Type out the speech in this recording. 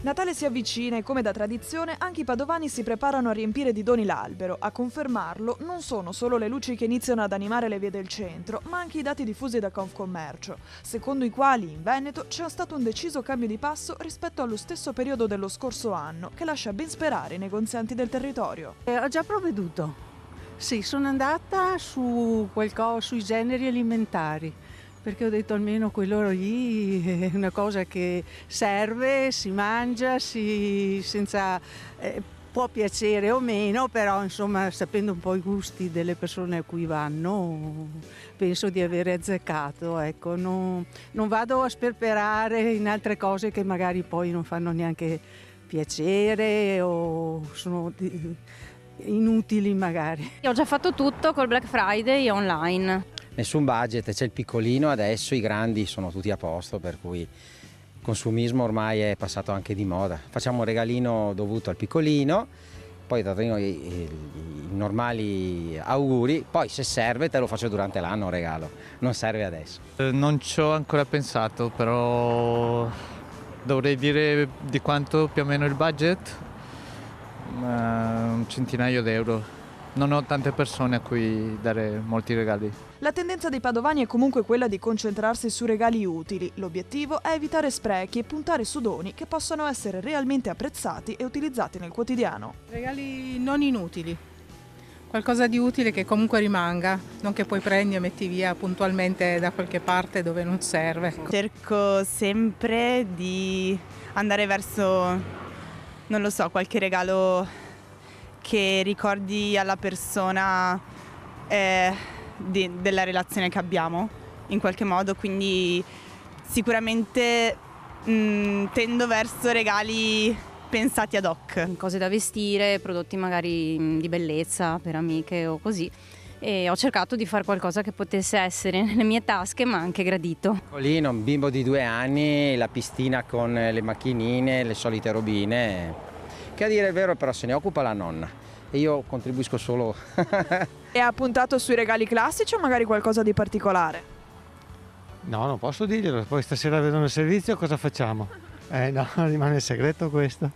Natale si avvicina e, come da tradizione, anche i padovani si preparano a riempire di doni l'albero. A confermarlo non sono solo le luci che iniziano ad animare le vie del centro, ma anche i dati diffusi da Confcommercio, secondo i quali in Veneto c'è stato un deciso cambio di passo rispetto allo stesso periodo dello scorso anno, che lascia ben sperare i negozianti del territorio. Ho già provveduto. Sì, sono andata sui generi alimentari, perché ho detto almeno quello lì è una cosa che serve, si mangia, può piacere o meno, però insomma sapendo un po' i gusti delle persone a cui vanno, penso di avere azzeccato. Ecco, non vado a sperperare in altre cose che magari poi non fanno neanche piacere o sono inutili magari. Io ho già fatto tutto col Black Friday online. Nessun budget, c'è il piccolino adesso, i grandi sono tutti a posto, per cui il consumismo ormai è passato anche di moda. Facciamo un regalino dovuto al piccolino, poi i normali auguri, poi se serve te lo faccio durante l'anno un regalo, non serve adesso. Non ci ho ancora pensato, però dovrei dire di quanto più o meno il budget, un centinaio d'euro. Non ho tante persone a cui dare molti regali. La tendenza dei padovani è comunque quella di concentrarsi su regali utili. L'obiettivo è evitare sprechi e puntare su doni che possano essere realmente apprezzati e utilizzati nel quotidiano. Regali non inutili, qualcosa di utile che comunque rimanga, non che poi prendi e metti via puntualmente da qualche parte dove non serve. Cerco sempre di andare verso, non lo so, qualche regalo che ricordi alla persona della relazione che abbiamo in qualche modo, quindi sicuramente tendo verso regali pensati ad hoc. Cose da vestire, prodotti magari di bellezza per amiche o così. E ho cercato di fare qualcosa che potesse essere nelle mie tasche ma anche gradito. Piccolino, un bimbo di 2 anni, la piscina con le macchinine, le solite robine, che a dire il vero però se ne occupa la nonna. E io contribuisco solo. E ha puntato sui regali classici o magari qualcosa di particolare? No, non posso dirglielo, poi stasera vedono il servizio, cosa facciamo? No, rimane segreto questo.